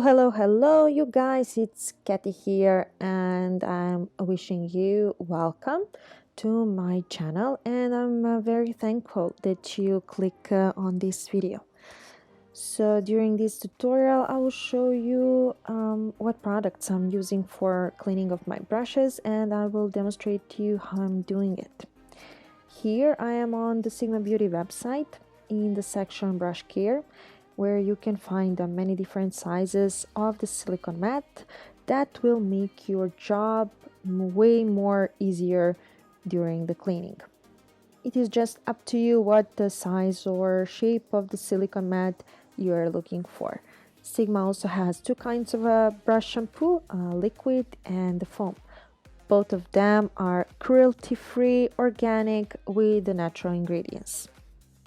Hello, you guys. It's Katy here, and I'm wishing you welcome to my channel. And I'm very thankful that you click on this video. So, during this tutorial, I will show you what products I'm using for cleaning of my brushes, and I will demonstrate to you how I'm doing it. Here I am on the SigmaBeauty website in the section Brush Care, where you can find many different sizes of the silicone mat that will make your job way more easier during the cleaning. It is just up to you what the size or shape of the silicone mat you are looking for. Sigma also has two kinds of brush shampoo, liquid and the foam. Both of them are cruelty-free, organic, with the natural ingredients.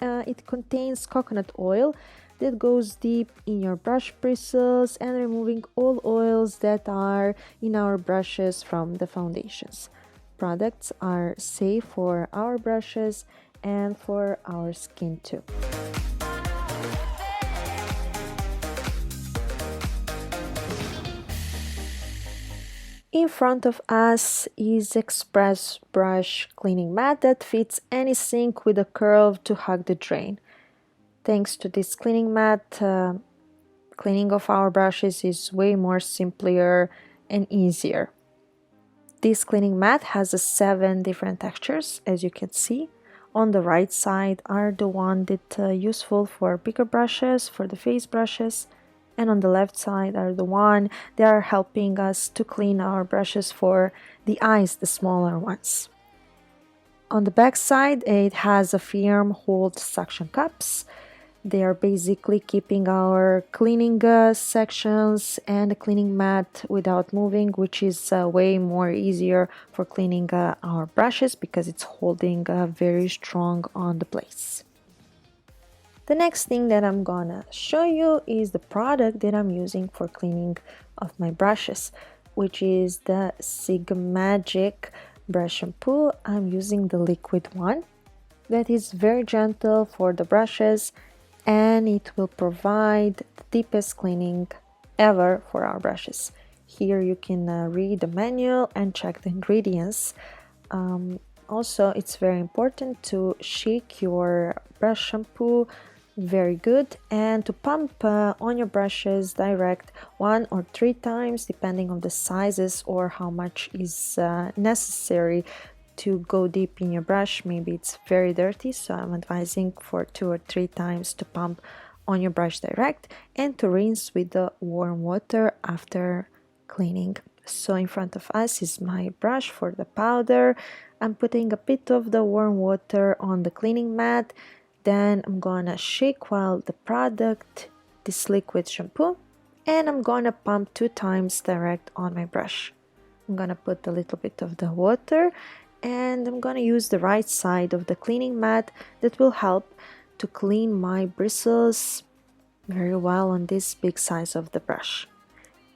It contains coconut oil that goes deep in your brush bristles and removing all oils that are in our brushes from the foundations. Products are safe for our brushes and for our skin too. In front of us is Express Brush Cleaning Mat that fits any sink with a curve to hug the drain. Thanks to this cleaning mat, cleaning of our brushes is way more simpler and easier. This cleaning mat has 7 different textures, as you can see. On the right side are the ones that are useful for bigger brushes, for the face brushes, and on the left side are the one that are helping us to clean our brushes for the eyes, the smaller ones. On the back side, it has a firm hold suction cups. They are basically keeping our cleaning sections and the cleaning mat without moving, which is way more easier for cleaning our brushes because it's holding very strong on the place. The next thing that I'm gonna show you is the product that I'm using for cleaning of my brushes, which is the SigmaBeauty brush shampoo. I'm using the liquid one that is very gentle for the brushes, and it will provide the deepest cleaning ever for our brushes. Here you can read the manual and check the ingredients. Also, it's very important to shake your brush shampoo very good and to pump on your brushes direct 1 or 3 times depending on the sizes or how much is necessary to go deep in your brush. Maybe it's very dirty, so I'm advising for 2 or 3 times to pump on your brush direct and to rinse with the warm water after cleaning. So in front of us is my brush for the powder. I'm putting a bit of the warm water on the cleaning mat. Then I'm gonna shake well the product, this liquid shampoo, and I'm gonna pump 2 times direct on my brush. I'm gonna put a little bit of the water and I'm gonna use the right side of the cleaning mat that will help to clean my bristles very well on this big size of the brush.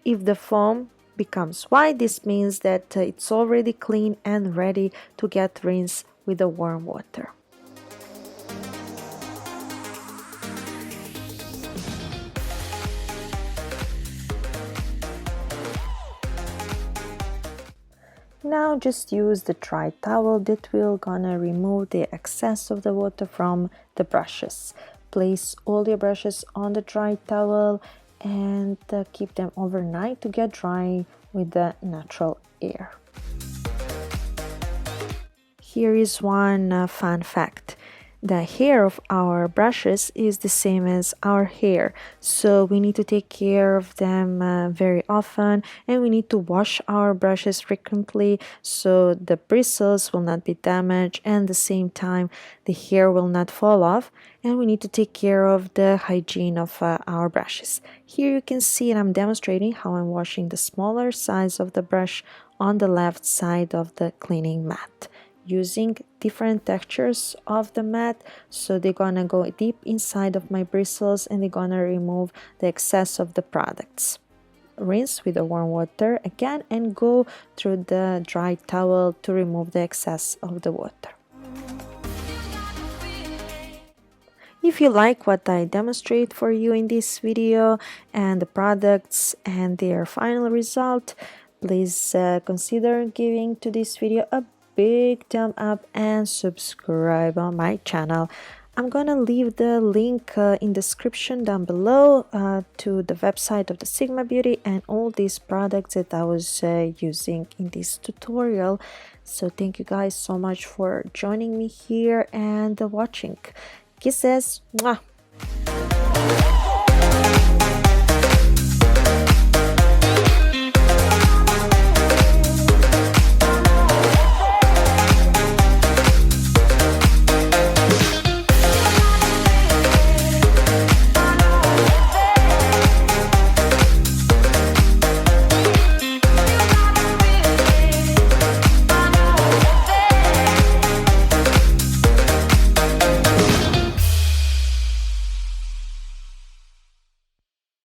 If the foam becomes white, this means that it's already clean and ready to get rinsed with the warm water. Now just use the dry towel that will gonna remove the excess of the water from the brushes. Place all your brushes on the dry towel and keep them overnight to get dry with the natural air. Here is one fun fact. The hair of our brushes is the same as our hair, so we need to take care of them very often, and we need to wash our brushes frequently so the bristles will not be damaged and at the same time the hair will not fall off, and we need to take care of the hygiene of our brushes. Here you can see, and I'm demonstrating how I'm washing the smaller size of the brush on the left side of the cleaning mat, using different textures of the mat, so they're gonna go deep inside of my bristles and they're gonna remove the excess of the products. Rinse with the warm water again and go through the dry towel to remove the excess of the water. If you like what I demonstrate for you in this video and the products and their final result, please consider giving to this video a big thumb up and subscribe on my channel. I'm gonna leave the link in description down below to the website of the SigmaBeauty and all these products that I was using in this tutorial. So thank you guys so much for joining me here and watching. Kisses. Mwah.